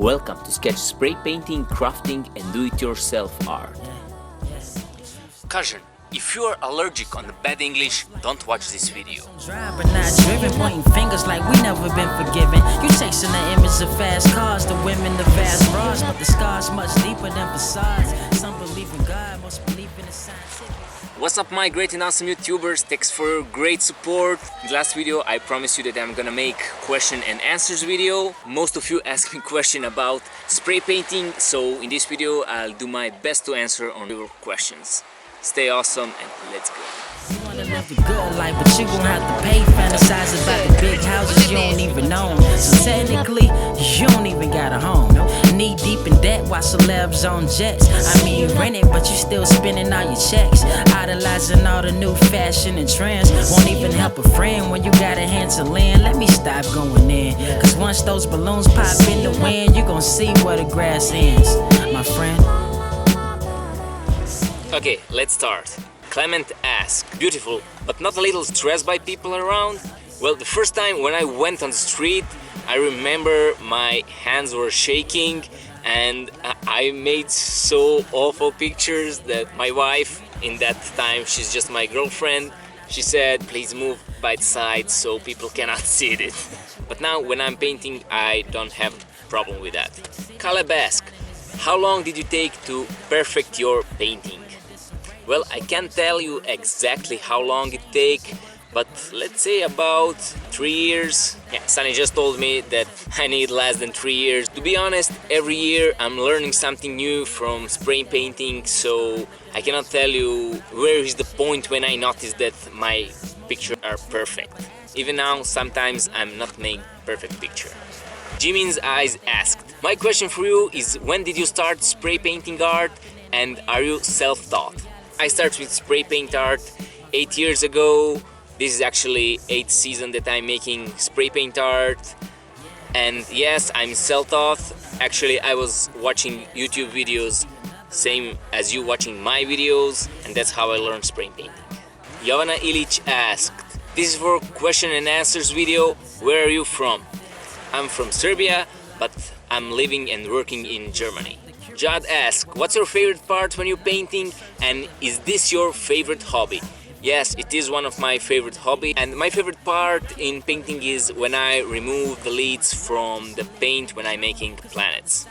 Welcome to Skech spray painting, crafting and do-it-yourself art. Caution, if you are allergic on the bad English, don't watch this video. Dry but not driven, pointing fingers like we never been forgiven. You chasing the image of fast cars, the women, the vast bras, but the scars much deeper than facades. Some believe in God, most believe in the science. What's up my great and awesome YouTubers, thanks for your great support. In the last video I promised you that I'm gonna make question and answers video. Most of you asked me question about spray painting, so in this video I'll do my best to answer on your questions. Stay awesome and let's go. You wanna live a good life, but you gon' have to pay. Fantasize about the big houses you don't even own. So technically, you don't even got a home. Knee deep in debt while celebs on jets. I mean, you rent it, but you still spending all your checks. Idolizing all the new fashion and trends. Won't even help a friend when you got a hand to lend. Let me stop going in, cause once those balloons pop in the wind, you gon' see where the grass ends, my friend. Okay, let's start. Clement asks, beautiful, but not a little stressed by people around? Well, the first time when I went on the street, I remember my hands were shaking and I made so awful pictures that my wife, in that time, she's just my girlfriend, she said, please move by the side so people cannot see it. But now when I'm painting, I don't have a problem with that. Caleb asks, how long did you take to perfect your painting? Well, I can't tell you exactly how long it take, but let's say about 3 years. Yeah, Sony just told me that I need less than 3 years. To be honest, every year I'm learning something new from spray painting, so I cannot tell you where is the point when I notice that my pictures are perfect. Even now, sometimes I'm not making perfect picture. Jimin's Eyes asked, my question for you is, when did you start spray painting art and are you self-taught? I started with spray paint art 8 years ago. This is actually 8th season that I'm making spray paint art. And yes, I'm self-taught. Actually, I was watching YouTube videos, same as you watching my videos, and that's how I learned spray painting. Jovana Ilic asked, this is for question and answers video. Where are you from? I'm from Serbia, but I'm living and working in Germany. Jad asks, what's your favorite part when you're painting and is this your favorite hobby? Yes, it is one of my favorite hobby, and my favorite part in painting is when I remove the leads from the paint when I'm making planets.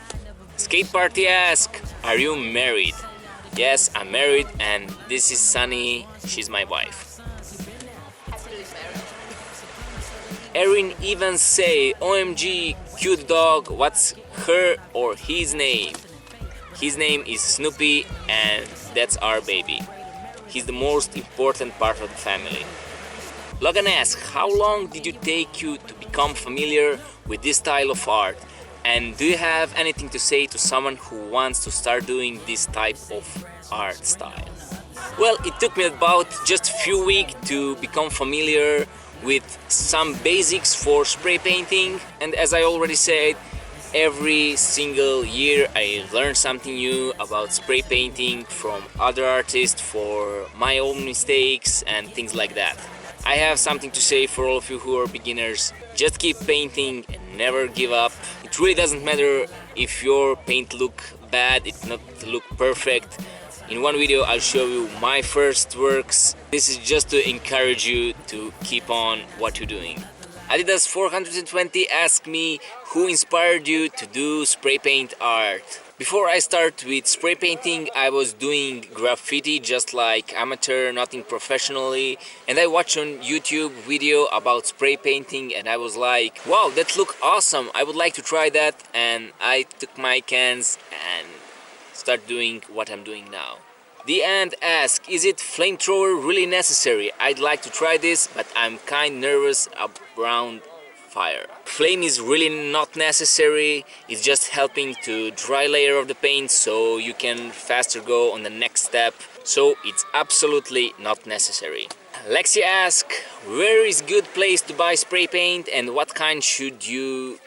Skate Party asks, are you married? Yes, I'm married and this is Sunny, she's my wife. Erin Evans say, OMG, cute dog, what's her or his name? His name is Snoopy and that's our baby. He's the most important part of the family. Logan asks, how long did it take you to become familiar with this style of art? And do you have anything to say to someone who wants to start doing this type of art style? Well, it took me about just a few weeks to become familiar with some basics for spray painting. And as I already said, every single year I learn something new about spray painting from other artists, for my own mistakes and things like that. I have something to say for all of you who are beginners. Just keep painting and never give up. It really doesn't matter if your paint look bad, it not look perfect. In one video I'll show you my first works. This is just to encourage you to keep on what you're doing. Adidas 420 asked me, who inspired you to do spray paint art? Before I start with spray painting, I was doing graffiti just like amateur, nothing professionally, and I watched on YouTube video about spray painting and I was like, wow, that look awesome, I would like to try that, and I took my cans and start doing what I'm doing now. The End asks, is it flamethrower really necessary? I'd like to try this, but I'm kind nervous around fire. Flame is really not necessary, it's just helping to dry layer of the paint so you can faster go on the next step. So it's absolutely not necessary. Lexi asks, where is good place to buy spray paint and what kind should you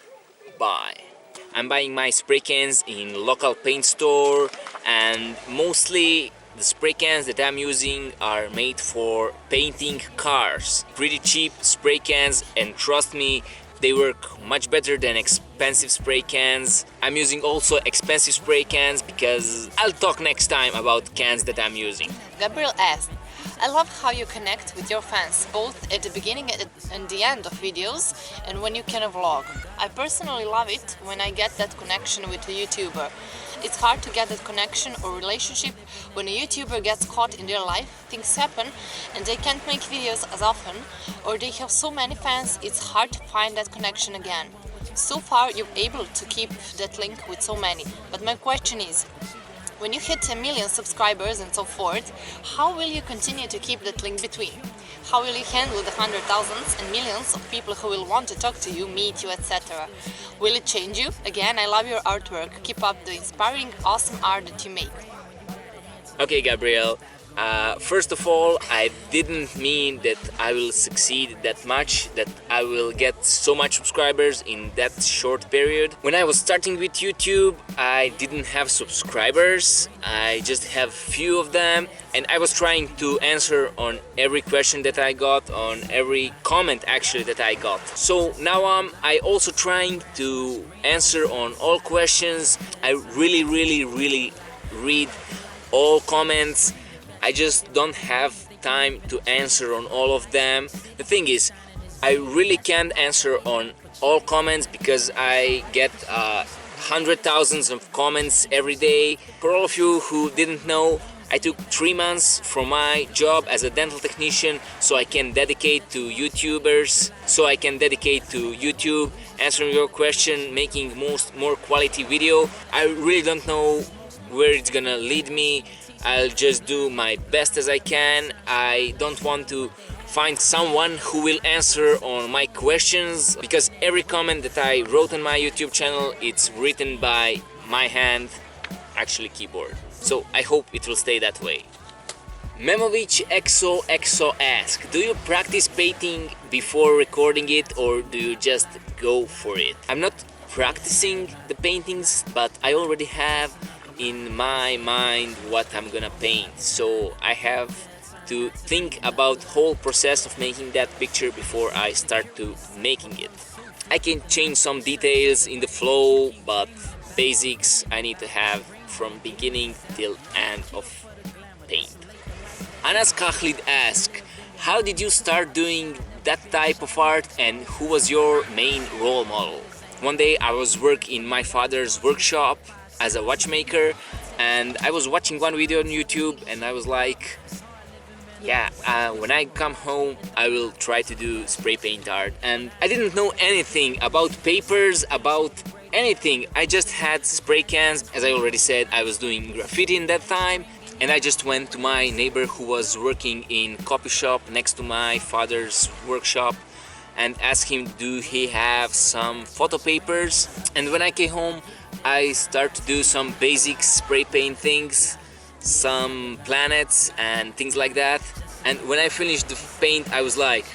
buy? I'm buying my spray cans in local paint store, and mostly the spray cans that I'm using are made for painting cars. Pretty cheap spray cans, and trust me, They work much better than expensive spray cans. I'm using also expensive spray cans because I'll talk next time about cans that I'm using. Gabriel asked, I love how you connect with your fans, both at the beginning and the end of videos and when you can vlog. I personally love it when I get that connection with a YouTuber. It's hard to get that connection or relationship when a YouTuber gets caught in their life, things happen and they can't make videos as often, or they have so many fans, it's hard to find that connection again. So far you're able to keep that link with so many, but my question is, when you hit 1 million subscribers and so forth, how will you continue to keep that link between? How will you handle the hundreds, thousands and millions of people who will want to talk to you, meet you, etc.? Will it change you? Again, I love your artwork. Keep up the inspiring, awesome art that you make. Okay, Gabriel. First of all, I didn't mean that I will succeed that much, that I will get so much subscribers in that short period. When I was starting with YouTube, I didn't have subscribers, I just have few of them, and I was trying to answer on every question that I got, on every comment actually that I got. So now I also trying to answer on all questions. I really read all comments. I just don't have time to answer on all of them. The thing is, I really can't answer on all comments because I get hundreds of thousands of comments every day. For all of you who didn't know, I took 3 months from my job as a dental technician so I can dedicate to YouTubers, so I can dedicate to YouTube, answering your question, making more quality video. I really don't know where it's gonna lead me. I'll just do my best as I can. I don't want to find someone who will answer on my questions because every comment that I wrote on my YouTube channel, it's written by my hand, actually keyboard. So I hope it will stay that way. Memovic XOXO asks, do you practice painting before recording it or do you just go for it? I'm not practicing the paintings, but I already have in my mind what I'm gonna paint, so I have to think about whole process of making that picture before I start to making it. I can change some details in the flow, but basics I need to have from beginning till end of paint. Anas Khalid asks, how did you start doing that type of art and who was your main role model? One day I was working in my father's workshop as a watchmaker and I was watching one video on YouTube and I was like, yeah, when I come home I will try to do spray paint art. And I didn't know anything about papers, about anything. I just had spray cans. As I already said, I was doing graffiti in that time and I just went to my neighbor who was working in coffee shop next to my father's workshop and asked him do he have some photo papers. And when I came home I start to do some basic spray paint things, some planets and things like that. And when I finished the paint I was like,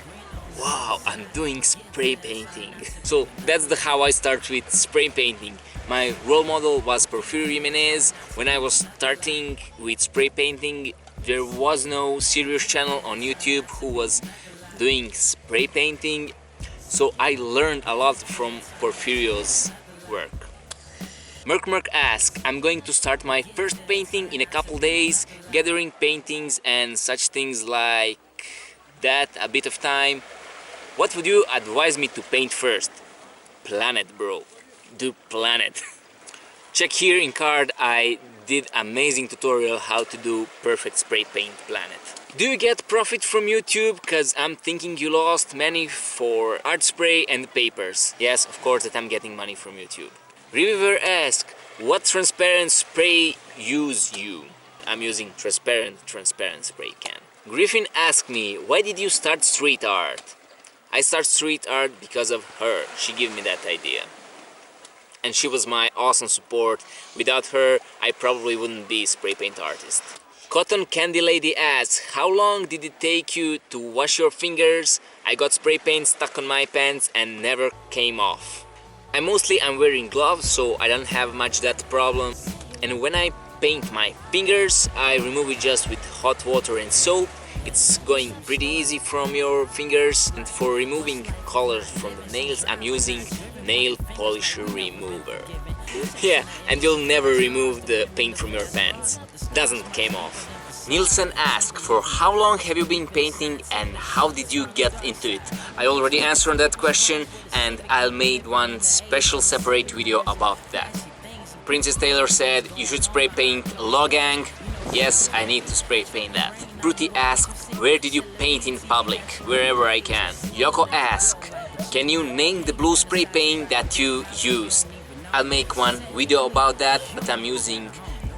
wow, I'm doing spray painting. So that's how I start with spray painting. My role model was Porfirio Jimenez. When I was starting with spray painting, there was no serious channel on YouTube who was doing spray painting. So I learned a lot from Porfirio's work. Merk asks, I'm going to start my first painting in a couple days, gathering paintings and such things like that, a bit of time. What would you advise me to paint first? Planet, bro. Do planet. Check here in card, I did amazing tutorial how to do perfect spray paint planet. Do you get profit from YouTube? Cause I'm thinking you lost money for art spray and papers. Yes, of course that I'm getting money from YouTube. Reviewer asks, what transparent spray use you? I'm using transparent spray can. Griffin asked me, why did you start street art? I start street art because of her. She gave me that idea. And she was my awesome support. Without her, I probably wouldn't be a spray paint artist. Cotton Candy Lady asks, how long did it take you to wash your fingers? I got spray paint stuck on my pants and never came off. I'm wearing gloves, so I don't have much that problem. And when I paint my fingers, I remove it just with hot water and soap. It's going pretty easy from your fingers, and for removing colors from the nails I'm using nail polisher remover. Yeah, and you'll never remove the paint from your pants. Doesn't came off. Nielsen asked, for how long have you been painting and how did you get into it? I already answered that question and I'll made one special separate video about that. Princess Taylor said you should spray paint Logang. Yes, I need to spray paint that. Bruty asked, where did you paint in public? Wherever I can. Yoko asked, can you name the blue spray paint that you used? I'll make one video about that, but I'm using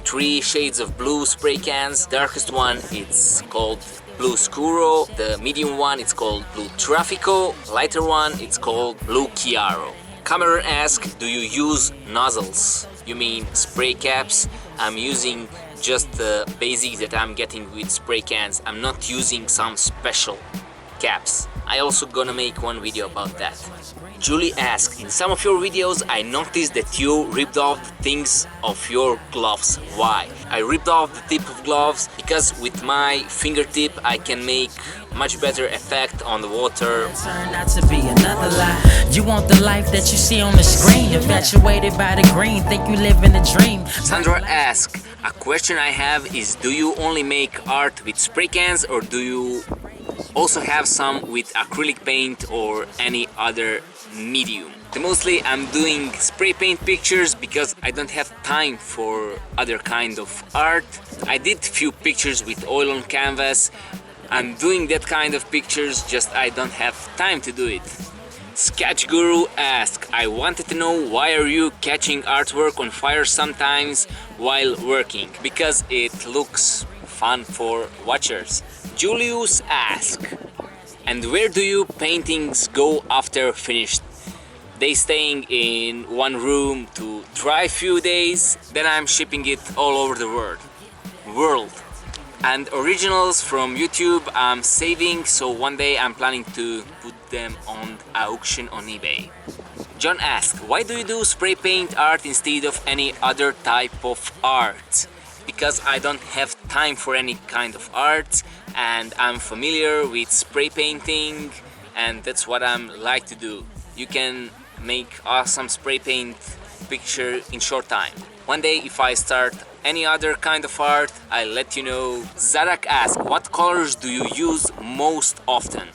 3 shades of blue spray cans. Darkest one, it's called Blue Scuro. The medium one, it's called Blue Traffico. Lighter one, it's called Blue Chiaro. Cameron asked, do you use nozzles? You mean spray caps? I'm using just the basics that I'm getting with spray cans. I'm not using some special caps. I also gonna make one video about that. Julie asked, in some of your videos I noticed that you ripped off the things of your gloves. Why? I ripped off the tip of gloves because with my fingertip I can make much better effect on the water. Turned out to be another lie. You want the life that you see on the screen. Infatuated by the green, think you live in a dream. Sandra asked, a question I have is, do you only make art with spray cans or do you also have some with acrylic paint or any other medium? Mostly I'm doing spray paint pictures because I don't have time for other kind of art. I did few pictures with oil on canvas. I'm doing that kind of pictures, just I don't have time to do it. Skech Guru asked, I wanted to know why are you catching artwork on fire sometimes while working? Because it looks fun for watchers. Julius asked, and where do your paintings go after finished? They staying in one room to dry few days, then I'm shipping it all over the world. And originals from YouTube I'm saving, so one day I'm planning to put them on auction on eBay. John asked, why do you do spray paint art instead of any other type of art? Because I don't have time for any kind of art and I'm familiar with spray painting and that's what I'm like to do. You can make awesome spray paint picture in short time. One day if I start any other kind of art, I'll let you know. Zarak asked, what colors do you use most often?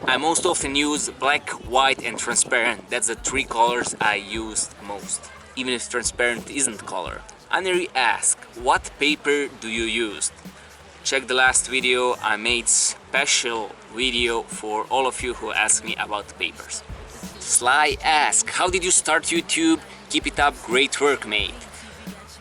I most often use black, white and transparent. That's the 3 colors I use most, even if transparent isn't color. Aneri asked, what paper do you use? Check the last video, I made special video for all of you who asked me about papers. Sly asked, how did you start YouTube? Keep it up, great work mate.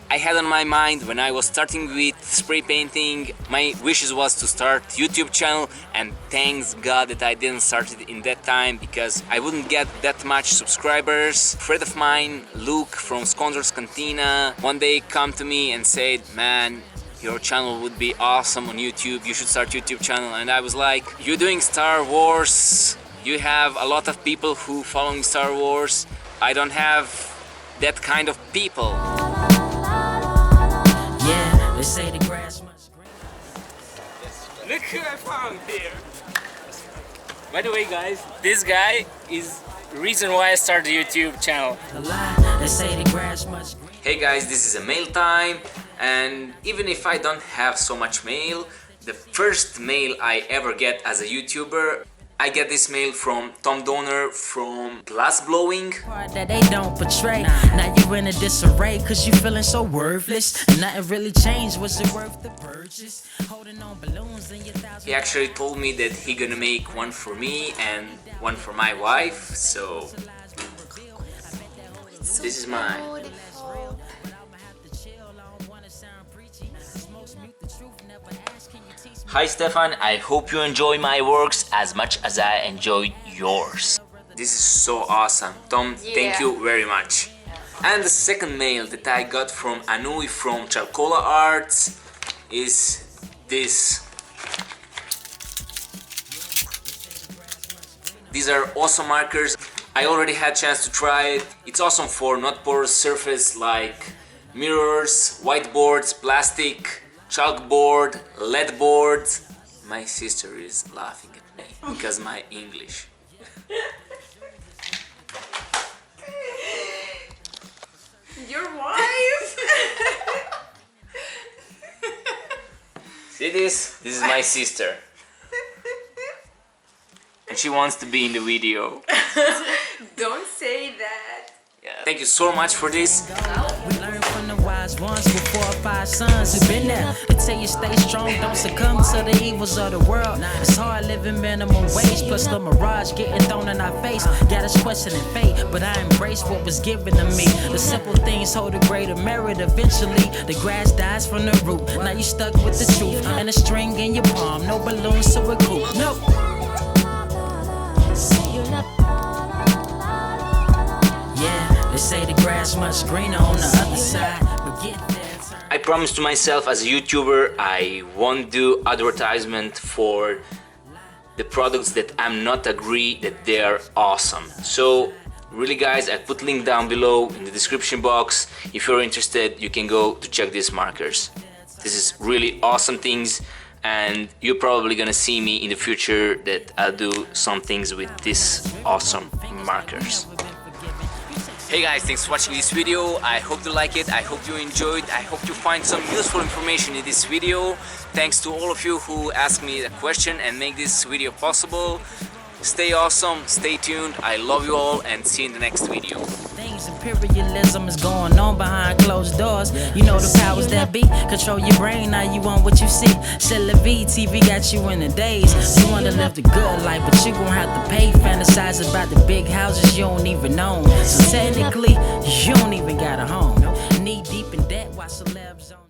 I had on my mind when I was starting with spray painting, my wishes was to start YouTube channel, and thanks God that I didn't start it in that time because I wouldn't get that much subscribers. A friend of mine, Luke from Sconder's Cantina, one day come to me and said, man, your channel would be awesome on YouTube, you should start YouTube channel. And I was like, you're doing Star Wars, you have a lot of people who following Star Wars, I don't have that kind of people. Yeah, they say the grass must grow. Look who I found here. By the way guys, this guy is the reason why I started the YouTube channel. They say the grass must grow. Hey guys, this is a mail time, and even if I don't have so much mail, the first mail I ever get as a YouTuber, I get this mail from Tom Donner from Glass Blowing. That they don't portray. Now you in a disarray cause you feeling so worthless. Nothing really changed, was it worth the purchase? Holding on balloons in your thousand. He actually told me that he gonna make one for me and one for my wife, so this is mine. Hi Stefan, I hope you enjoy my works as much as I enjoyed yours. This is so awesome. Tom, thank you very much. And the second mail that I got from Anui from Chalcola Arts is this. These are awesome markers. I already had a chance to try it. It's awesome for not porous surface like mirrors, whiteboards, plastic, chalkboard, lead board, My sister is laughing at me because my English. Your wife? See this? This is my sister. And she wants to be in the video. Don't say that. Yeah. Thank you so much for this. We learned from the wise ones with 4 or 5 sons who've been there to tell you stay strong, don't succumb to the evils of the world. It's hard living minimum wage, plus the mirage getting thrown in our face. Got us questioning fate, but I embraced what was given to me. The simple things hold a greater merit. Eventually, the grass dies from the root. Now you stuck with the truth and a string in your palm. No balloons to recoup. Nope. They say the grass much greener on the other side, but get there. I promised to myself as a YouTuber I won't do advertisement for the products that I'm not agree that they are awesome. So really guys, I put link down below in the description box. If you're interested, you can go to check these markers. This is really awesome things, and you're probably gonna see me in the future that I'll do some things with these awesome markers. Hey guys, thanks for watching this video. I hope you like it, I hope you enjoyed, I hope you find some useful information in this video. Thanks to all of you who asked me a question and make this video possible. Stay awesome, stay tuned, I love you all, and see you in the next video. Things imperialism is going on behind closed doors. You know the powers that be control your brain, now you want what you see. C'est la vie, TV got you in the daze. You wanna live the good life, but you gon' have to pay. Fantasize about the big houses you don't even own. So technically, you don't even got a home. Knee deep in debt while celebs on